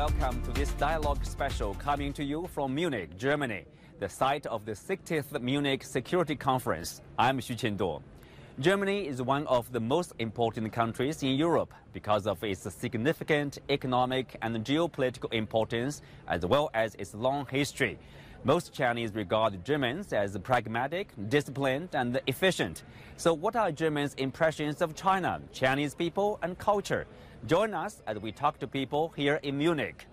welcome to this dialogue special coming to you from Munich, Germany, the site of the 60th Munich Security Conference. I'm Xu Qinduo. Germany is one of the most important countries in Europe because of its significant economic and geopolitical importance as well as its long history. Most Chinese regard Germans as pragmatic, disciplined, and efficient. So what are Germans' impressions of China, Chinese people, and culture? Join us as we talk to people here in Munich.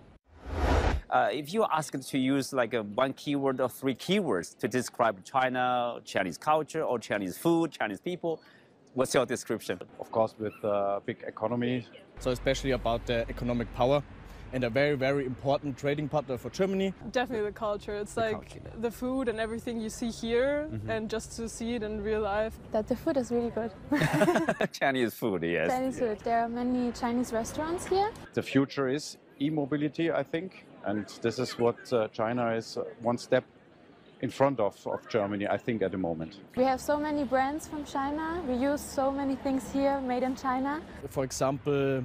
If you are asked to use like one keyword or three keywords to describe China, Chinese culture, or Chinese food, Chinese people, what's your description? Of course, with a big economy. So especially about the economic power and a very, very important trading partner for Germany. Definitely the culture. It's like the food and everything you see here, and just to see it in real life. That the food is really good. Chinese food, yes. Chinese food. There are many Chinese restaurants here. The future is e-mobility, I think, and this is what China is one step in front of Germany, I think, at the moment. We have so many brands from China. We use so many things here made in China. For example,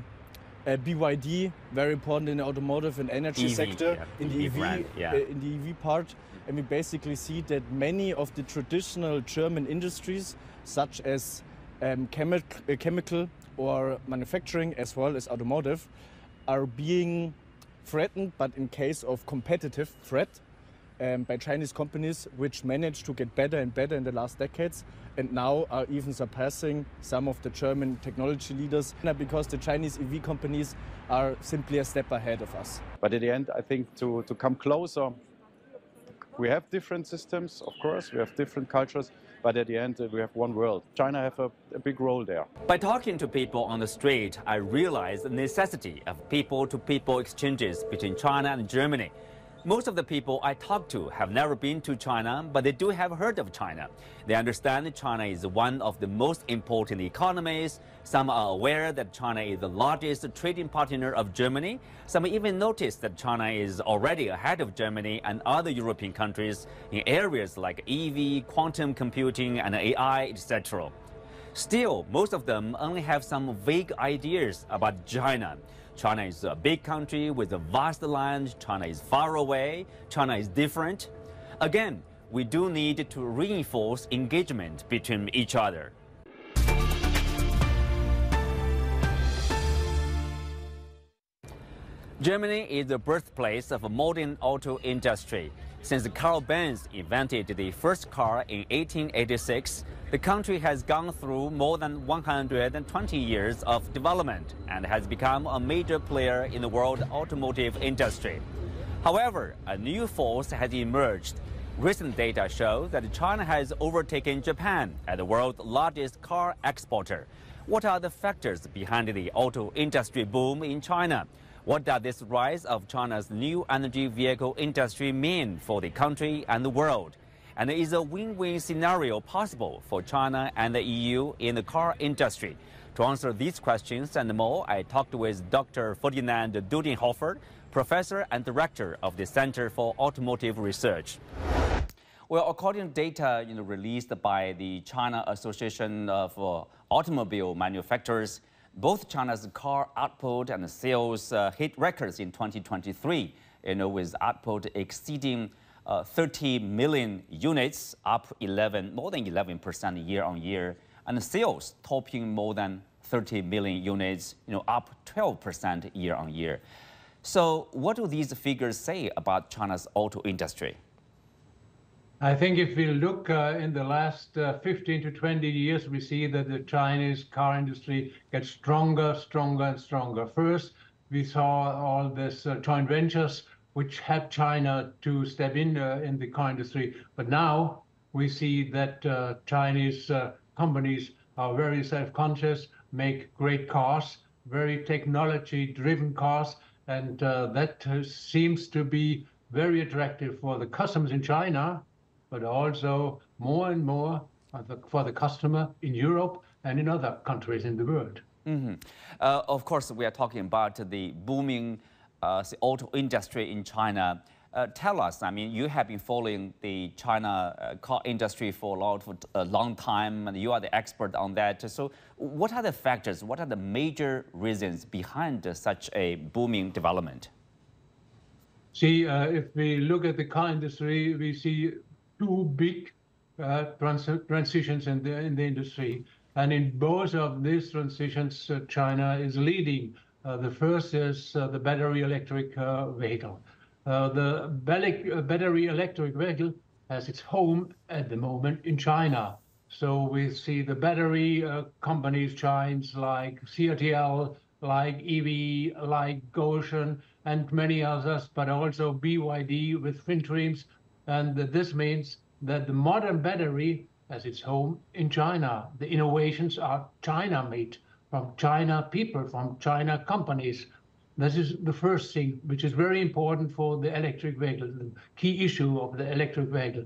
BYD, very important in the automotive and energy sector, in the EV part. And we basically see that many of the traditional German industries, such as chemical or manufacturing as well as automotive, are being threatened, but in case of competitive threat, by Chinese companies which managed to get better and better in the last decades and now are even surpassing some of the German technology leaders because the Chinese EV companies are simply a step ahead of us. But at the end, I think to come closer, we have different systems, of course, we have different cultures, but at the end we have one world. China have a big role there. By talking to people on the street, I realized the necessity of people-to-people exchanges between China and Germany. Most of the people I talk to have never been to China, but they do have heard of China. They understand China is one of the most important economies. Some are aware that China is the largest trading partner of Germany. Some even notice that China is already ahead of Germany and other European countries in areas like EV, quantum computing, and AI, etc. Still, most of them only have some vague ideas about China. China is a big country with a vast land. China is far away. China is different. Again, we do need to reinforce engagement between each other. Germany is the birthplace of a modern auto industry. Since Carl Benz invented the first car in 1886, the country has gone through more than 120 years of development and has become a major player in the world automotive industry. However, a new force has emerged. Recent data show that China has overtaken Japan as the world's largest car exporter. What are the factors behind the auto industry boom in China? What does this rise of China's new energy vehicle industry mean for the country and the world? And is a win-win scenario possible for China and the EU in the car industry? To answer these questions and more, I talked with Dr. Ferdinand Dudenhöffer, Professor and Director of the Center for Automotive Research. Well, according to data released by the China Association of Automobile Manufacturers, both China's car output and sales hit records in 2023, with output exceeding 30 million units, up more than 11% year on year, and sales topping more than 30 million units, up 12% year on year. So what do these figures say about China's auto industry? I think if we look in the last 15 to 20 years, we see that the Chinese car industry gets stronger, stronger, and stronger. First, we saw all these joint ventures which helped China to step in the car industry. But now we see that Chinese companies are very self-conscious, make great cars, very technology-driven cars, and that seems to be very attractive for the customers in China, but also more and more for the customer in Europe and in other countries in the world. Of course, we are talking about the booming auto industry in China. Tell us, you have been following the China car industry for a long time, and you are the expert on that. So what are the factors, what are the major reasons behind such a booming development? See, if we look at the car industry, we see two big transitions in the industry. And in both of these transitions, China is leading. The first is the battery electric vehicle. The battery electric vehicle has its home at the moment in China. So we see the battery companies, giants like CATL, like EV, like Gotion, and many others, but also BYD with FinDreams. And this means that the modern battery has its home in China. The innovations are China-made, from China people, from China companies. This is the first thing, which is very important for the electric vehicle, the key issue of the electric vehicle.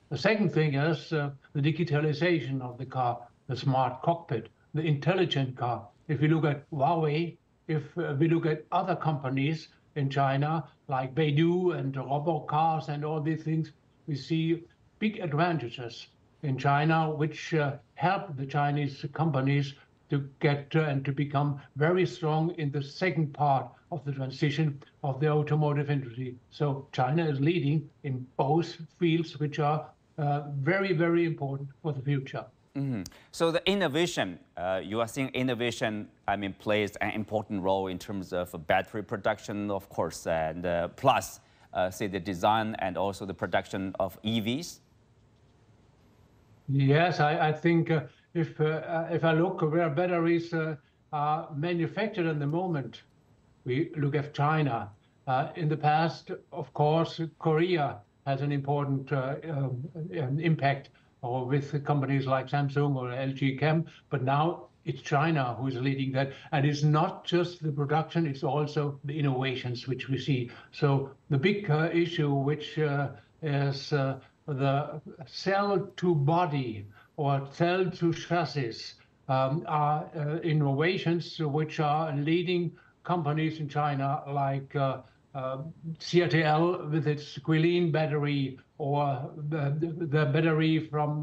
The second thing is the digitalization of the car, the smart cockpit, the intelligent car. If we look at Huawei, if we look at other companies in China, like Beidou and robot cars and all these things, we see big advantages in China, which help the Chinese companies to get and to become very strong in the second part of the transition of the automotive industry. So China is leading in both fields, which are very, very important for the future. Mm-hmm. So the innovation, you are seeing innovation, plays an important role in terms of battery production, of course, and plus, say, the design and also the production of EVs? Yes, I think if I look where batteries are manufactured at the moment, we look at China. In the past, of course, Korea has an important impact with companies like Samsung or LG Chem, but now it's China who is leading that. And it's not just the production, it's also the innovations which we see. So the big issue, which is the cell to body or cell to chassis, are innovations which are leading companies in China like CATL with its Quilin battery, or the battery from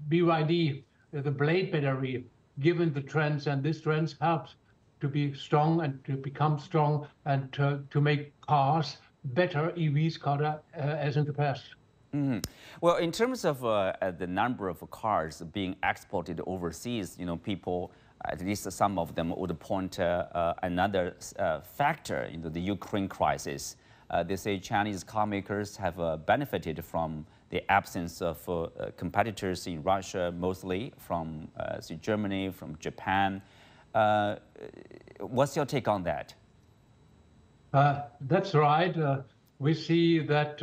BYD, the Blade battery, given the trends. And this trends helps to be strong and to become strong and to make cars better, EVs better as in the past. Mm-hmm. Well, in terms of the number of cars being exported overseas, people, at least some of them, would point another factor, the Ukraine crisis. They say Chinese car makers have benefited from the absence of competitors in Russia, mostly from say Germany, from Japan. What's your take on that? That's right. We see that,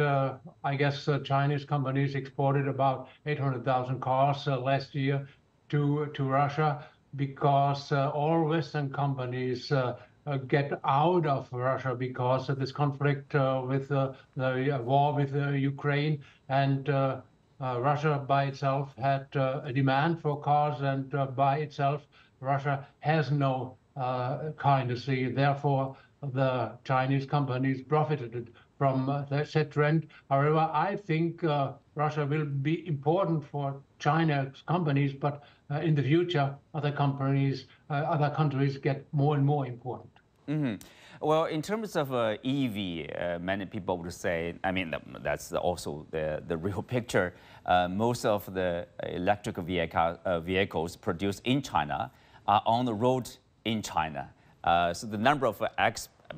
I guess, Chinese companies exported about 800,000 cars last year to Russia, because all Western companies get out of Russia because of this conflict with the war with Ukraine. And Russia by itself had a demand for cars, and by itself, Russia has no car industry. Therefore, the Chinese companies profited from that trend. However, I think Russia will be important for China's companies, but in the future, other countries get more and more important. Mm-hmm. Well, in terms of EV, many people would say, that's also the real picture. Most of the electric vehicles produced in China are on the road in China. So the number of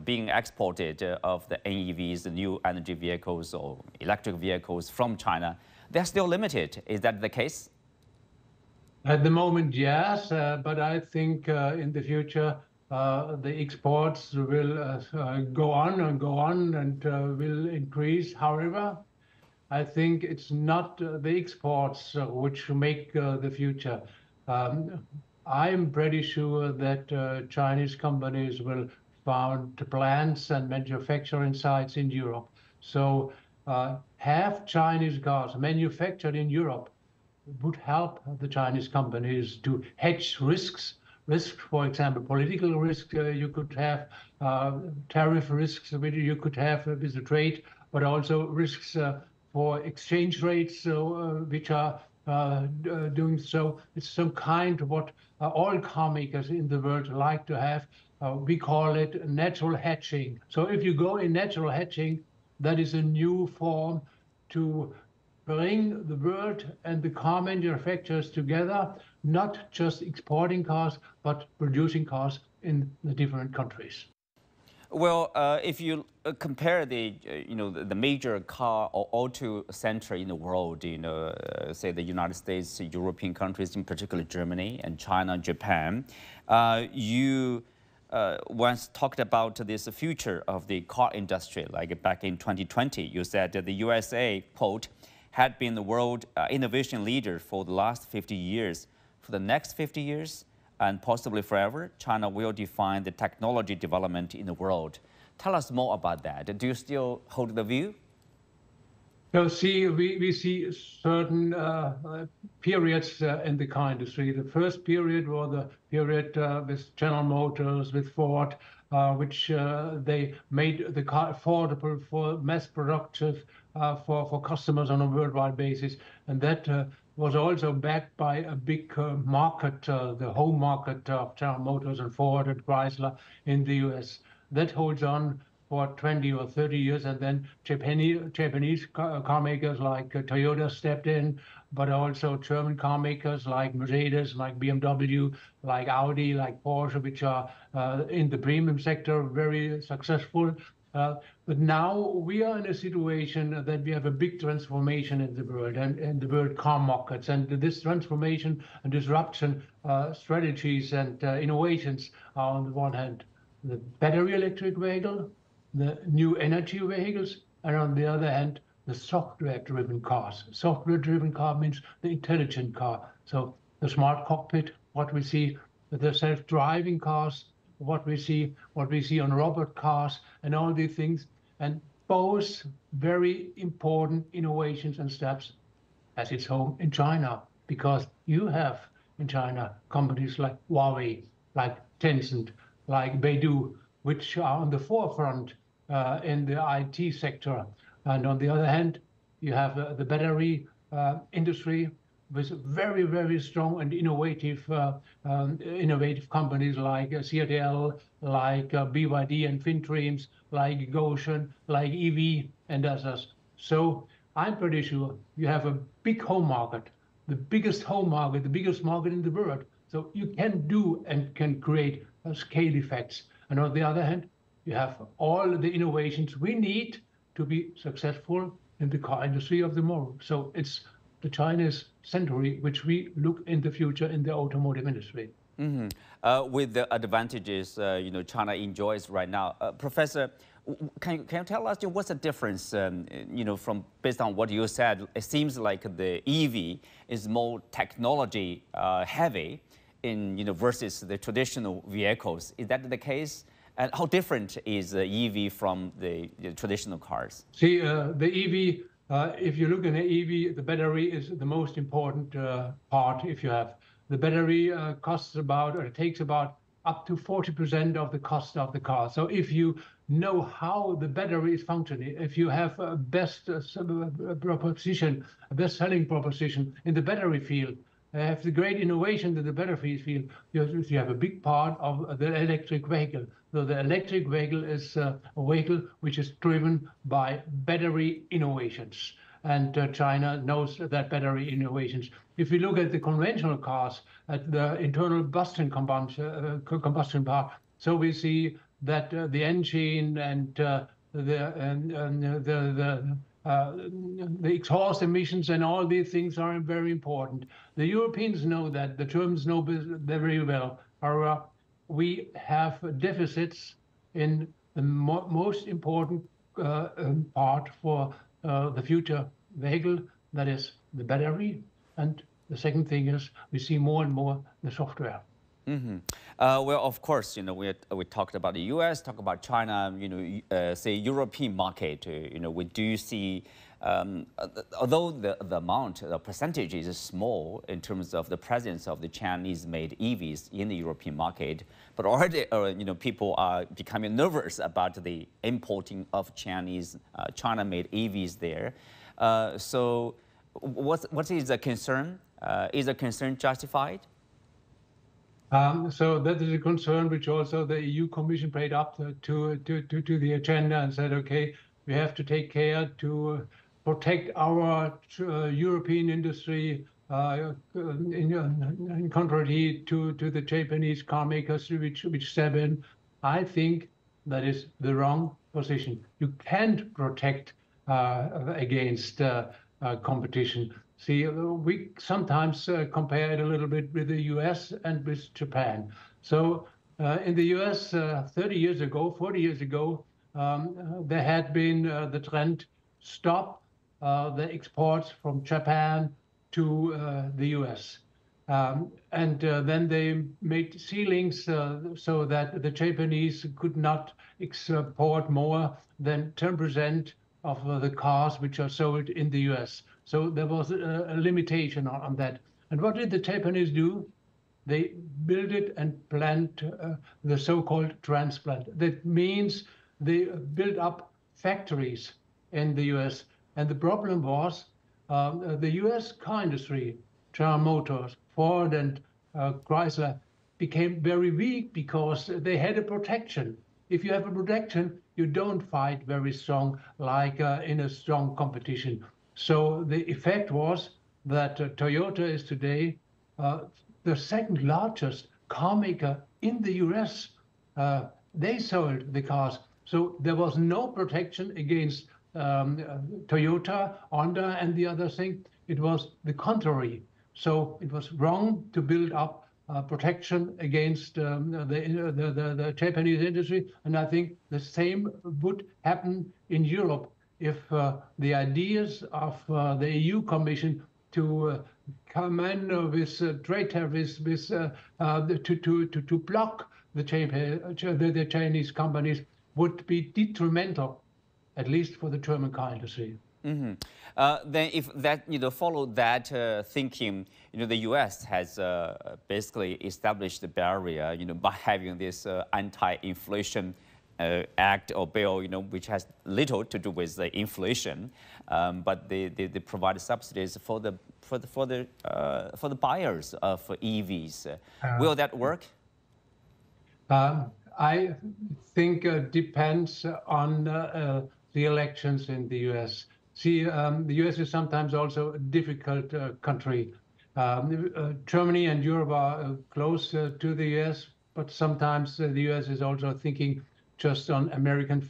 being exported of the NEVs, the new energy vehicles or electric vehicles from China, they're still limited. Is that the case? At the moment, yes, but I think in the future, the exports will go on and will increase. However, I think it's not the exports which make the future. I'm pretty sure that Chinese companies will found plants and manufacturing sites in Europe. So have Chinese cars manufactured in Europe would help the Chinese companies to hedge risks. Risk, for example, political risk you could have, tariff risks you could have with the trade, but also risks for exchange rates which are doing so. It's some kind of what all car makers in the world like to have. We call it natural hedging. So if you go in natural hedging, that is a new form to bring the world and the car manufacturers together, not just exporting cars, but producing cars in the different countries. Well, if you compare the, the major car or auto center in the world, say the United States, European countries, in particular Germany and China, Japan, you once talked about this future of the car industry, like back in 2020, you said that the USA, quote, had been the world innovation leader for the last 50 years. For the next 50 years, and possibly forever, China will define the technology development in the world. Tell us more about that. Do you still hold the view? So we see certain periods in the car industry. The first period was the period with General Motors, with Ford, which they made the car affordable for mass production for customers on a worldwide basis. And that was also backed by a big market, the home market of General Motors and Ford and Chrysler in the US. That holds on for 20 or 30 years, and then Japanese car makers like Toyota stepped in, but also German car makers like Mercedes, like BMW, like Audi, like Porsche, which are in the premium sector very successful. But now we are in a situation that we have a big transformation in the world and the world car markets. And this transformation and disruption strategies and innovations are on the one hand the battery electric vehicle, the new energy vehicles, and on the other hand, the software-driven cars. Software-driven car means the intelligent car. So the smart cockpit, what we see, the self-driving cars, what we see on robot cars, and all these things. And both very important innovations and steps as its home in China, because you have in China companies like Huawei, like Tencent, like Beidou, which are on the forefront in the IT sector. And on the other hand, you have the battery industry with very, very strong and innovative companies like CATL, like BYD and FinDreams, like Goshen, like EV and others. So I'm pretty sure you have a big home market, the biggest home market, the biggest market in the world. So you can do and can create scale effects. And on the other hand, you have all the innovations we need to be successful in the car industry of tomorrow. So it's the Chinese century, which we look in the future in the automotive industry. With the advantages China enjoys right now, Professor, can you tell us what's the difference? From based on what you said, it seems like the EV is more technology heavy in versus the traditional vehicles. Is that the case? And how different is the EV from the traditional cars? See, the EV. If you look at the EV, the battery is the most important part. If you have the battery costs about, or it takes about up to 40% of the cost of the car. So if you know how the battery is functioning, if you have a best proposition, a best selling proposition in the battery field, have the great innovation in the battery field, you have a big part of the electric vehicle. So the electric vehicle is a vehicle which is driven by battery innovations. And China knows that battery innovations. If we look at the conventional cars, at the internal combustion part, so we see that the engine and the exhaust emissions and all these things are very important. The Europeans know that, the Germans know very well. We have deficits in the most important part for the future vehicle, that is the battery. And the second thing is we see more and more the software. Well, of course, we talked about the U.S., talk about China, say European market, we do see, although the amount, the percentage is small in terms of the presence of the Chinese-made EVs in the European market, but already, people are becoming nervous about the importing of China-made EVs there. So what is the concern? Is the concern justified? So that is a concern which also the EU Commission played up to the agenda and said, okay, We have to take care to protect our European industry in contrary to the Japanese car makers which step in. I think that is the wrong position. You can't protect against competition. See, we sometimes compare it a little bit with the US and with Japan. So in the US 30 years ago, 40 years ago, there had been the trend stop the exports from Japan to the US. And then they made ceilings so that the Japanese could not export more than 10% of the cars which are sold in the US. So there was a limitation on that. And what did the Japanese do? They built it and planned the so-called transplant. That means they built up factories in the US. And the problem was the US car industry, General Motors, Ford, and Chrysler became very weak because they had a protection. If you have a protection, you don't fight very strong like in a strong competition. So the effect was that Toyota is today the second largest car maker in the US. They sold the cars. So there was no protection against Toyota, Honda, and the other thing. It was the contrary. So it was wrong to build up protection against the Japanese industry. And I think the same would happen in Europe if the ideas of the EU Commission to come in with trade tariffs to block the Chinese companies would be detrimental, at least for the German car industry. Mm-hmm. Then if that, follow that thinking, the U.S. has basically established the barrier, by having this anti-inflation act or bill, which has little to do with the inflation, but they provide subsidies for the buyers of EVs. Will that work? I think it depends on the elections in the U.S. See, the U.S. is sometimes also a difficult country. Germany and Europe are close to the U.S., but sometimes the U.S. is also thinking just on American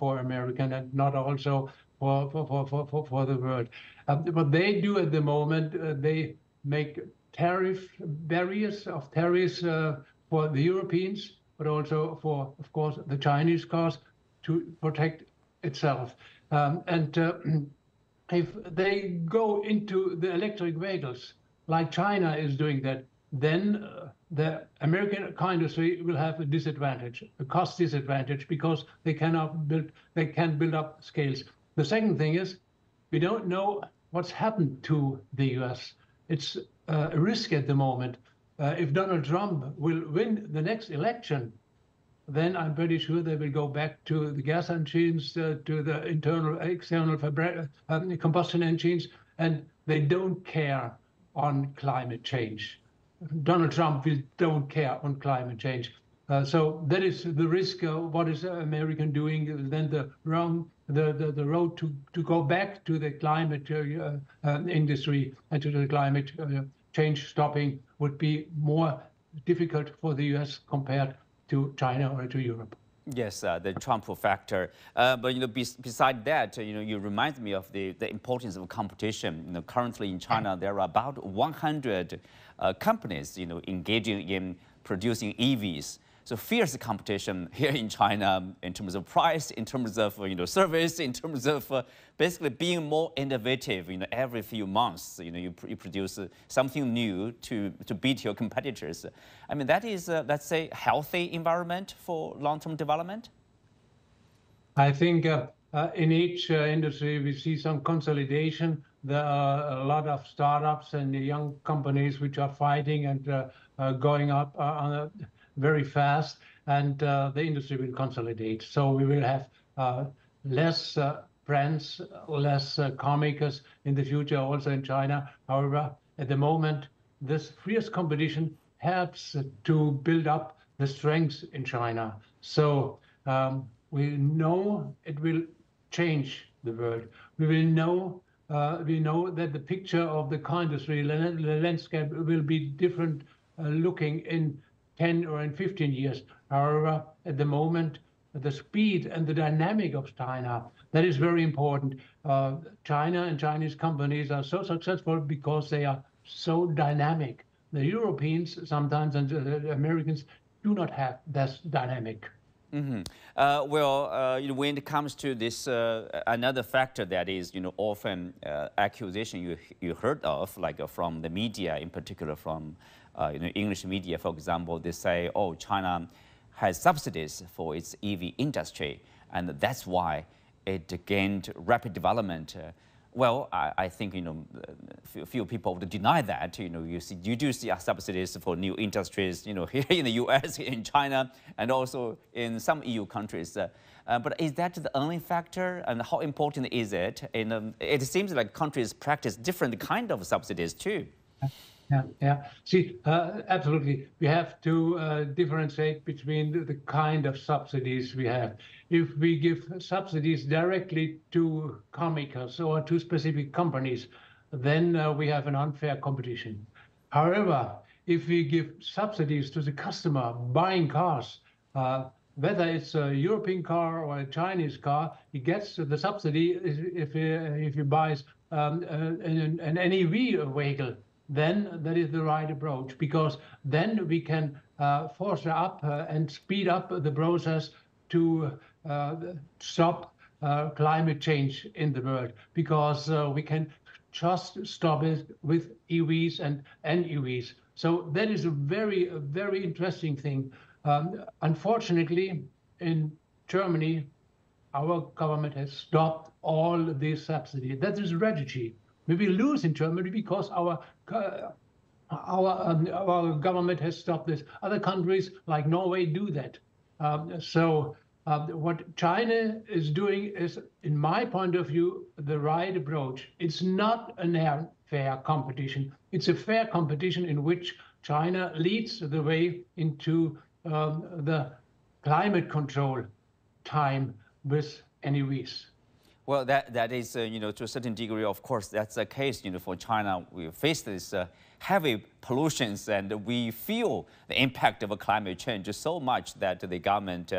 and not also for the world. What they do at the moment, they make barriers of tariffs for the Europeans, but also for, of course, the Chinese cars to protect itself. If they go into the electric vehicles, like China is doing that, then the American car industry will have a disadvantage, a cost disadvantage, because they can't build up scales. The second thing is, we don't know what's happened to the US. It's a risk at the moment. If Donald Trump will win the next election, then I'm pretty sure they will go back to the gas engines, to the external combustion engines, and they don't care on climate change. Donald Trump don't care on climate change. So that is the risk. What is American doing? Then the road to go back to the climate industry and to the climate change stopping would be more difficult for the US compared to China or to Europe. Yes, the Trump factor. But beside that, you remind me of the importance of competition. Currently in China, there are about 100 companies, engaging in producing EVs. So fierce competition here in China in terms of price, in terms of service, in terms of basically being more innovative. Every few months, you produce something new to beat your competitors. I mean, that is, let's say, healthy environment for long-term development. I think in each industry we see some consolidation. There are a lot of startups and young companies which are fighting and going up very fast, and the industry will consolidate. So we will have less brands, less car makers in the future, also in China. However, at the moment, this fierce competition helps to build up the strengths in China. So we know it will change the world. We know that the picture of the car industry, the landscape will be different looking in 10 or in 15 years. However, at the moment, the speed and the dynamic of China, that is very important. China and Chinese companies are so successful because they are so dynamic. The Europeans sometimes and the Americans do not have that dynamic. Mm-hmm. When it comes to this, another factor that is, often accusation you heard of, like from the media, in particular from, English media, for example, they say, oh, China has subsidies for its EV industry, and that's why it gained rapid development. I think few people would deny that. You do see subsidies for new industries. Here in the U.S., in China, and also in some EU countries. But is that the only factor, and how important is it? It seems like countries practice different kind of subsidies too. Yeah. See, absolutely. We have to differentiate between the kind of subsidies we have. If we give subsidies directly to car makers or to specific companies, then we have an unfair competition. However, if we give subsidies to the customer buying cars, whether it's a European car or a Chinese car, he gets the subsidy if he buys an NEV vehicle. Then that is the right approach, because then we can force up and speed up the process to stop climate change in the world, because we can just stop it with EVs and NEVs. So that is a very interesting thing. Unfortunately, in Germany, our government has stopped all this subsidy. That is a tragedy. We will lose in Germany because our government has stopped this. Other countries like Norway do that. What China is doing is, in my point of view, the right approach. It's not a fair competition. It's a fair competition in which China leads the way into the climate control time with NEVs. Well, that is, to a certain degree, of course, that's the case. For China, we face this heavy pollutions, and we feel the impact of climate change so much that the government,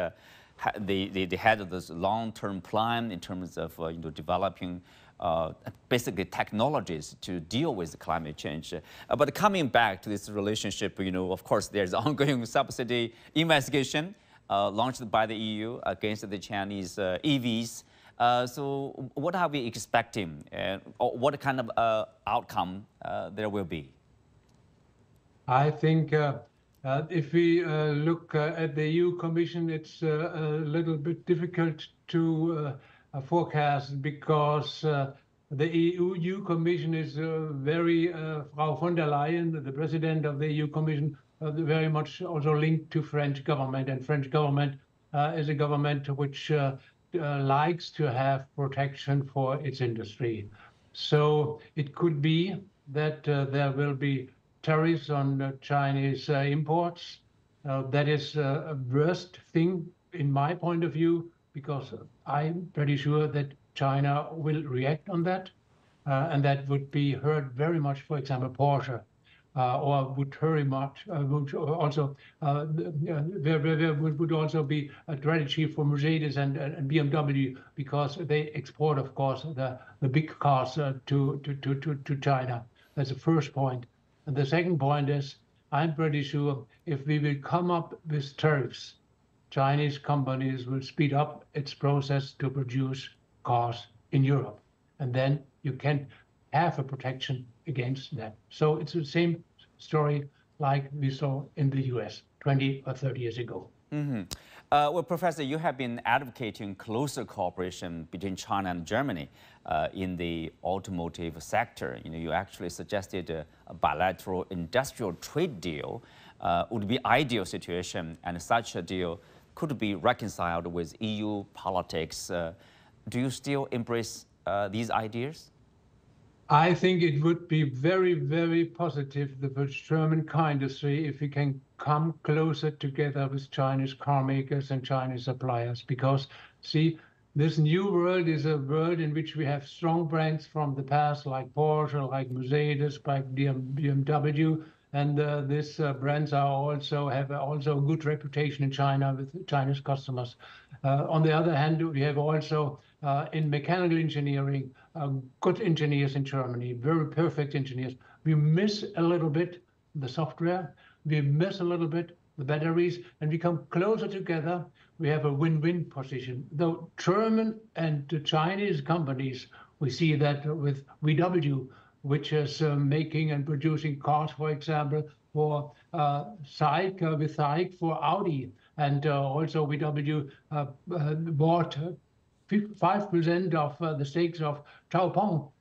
they had this long-term plan in terms of, developing basically technologies to deal with climate change. But coming back to this relationship, of course, there's ongoing subsidy investigation launched by the EU against the Chinese EVs. So what are we expecting? Or what kind of outcome there will be? I think if we look at the EU Commission, it's a little bit difficult to forecast, because the EU Commission is Frau von der Leyen, the president of the EU Commission, very much also linked to French government, and French government is a government which likes to have protection for its industry. So it could be that there will be tariffs on Chinese imports. That is a worst thing in my point of view, because I'm pretty sure that China will react on that. And that would be hurt very much, for example, Porsche. Or would very much would also there would also be a strategy for Mercedes and BMW, because they export, of course, the big cars to China. That's the first point. And the second point is, I'm pretty sure if we will come up with tariffs, Chinese companies will speed up its process to produce cars in Europe, and then you can have a protection against that. So it's the same story like we saw in the US 20 or 30 years ago. Mm-hmm. Well, Professor, you have been advocating closer cooperation between China and Germany in the automotive sector. You actually suggested a bilateral industrial trade deal would be ideal situation, and such a deal could be reconciled with EU politics. Do you still embrace these ideas? I think it would be very positive for the German car industry if we can come closer together with Chinese car makers and Chinese suppliers, because, see, This new world is a world in which we have strong brands from the past, like Porsche, like Mercedes, like BMW, and these brands are also have also a good reputation in China with Chinese customers. On the other hand, we have also in mechanical engineering good engineers in Germany, very perfect engineers. We miss a little bit the software, we miss a little bit the batteries, and we come closer together. We have a win-win position. Though German and the Chinese companies, we see that with VW, which is making and producing cars, for example, for SAIC, with SAIC for Audi, and also VW bought 5% of the stakes of Xiaopeng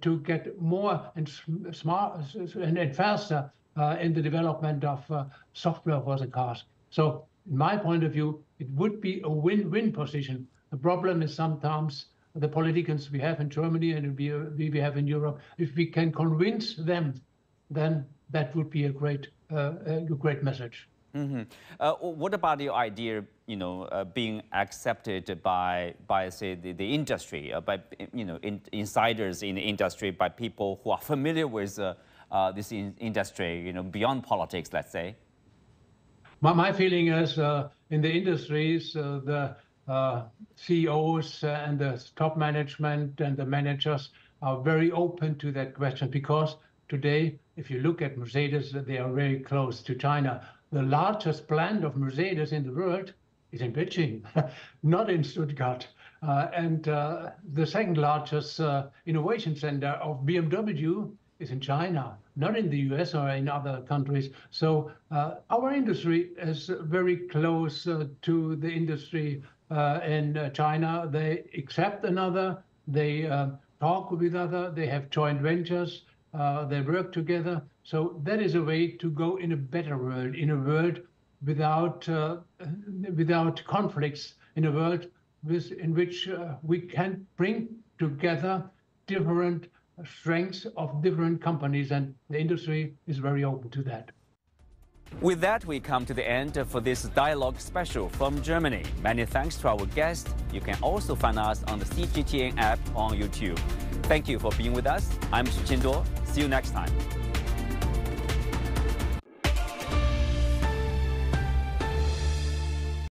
to get more and smart and faster in the development of software for the cars. So, in my point of view, it would be a win-win position. The problem is sometimes the politicians we have in Germany and we have in Europe. If we can convince them, then that would be a great message. Mm-hmm. What about your idea, being accepted by say the industry, by insiders in the industry, by people who are familiar with this industry, beyond politics, let's say? My feeling is in the industries, the CEOs and the top management and the managers are very open to that question, because today, if you look at Mercedes, they are very close to China. The largest plant of Mercedes in the world is in Beijing, not in Stuttgart. And the second largest innovation center of BMW is in China, not in the US or in other countries. So our industry is very close to the industry in China. They accept another, they talk with other, they have joint ventures, they work together. So that is a way to go in a better world, in a world without conflicts, in a world in which we can bring together different strengths of different companies, and the industry is very open to that. With that, we come to the end for this dialogue special from Germany. Many thanks to our guests. You can also find us on the CGTN app on YouTube. Thank you for being with us. I'm Xu Qinduo. See you next time.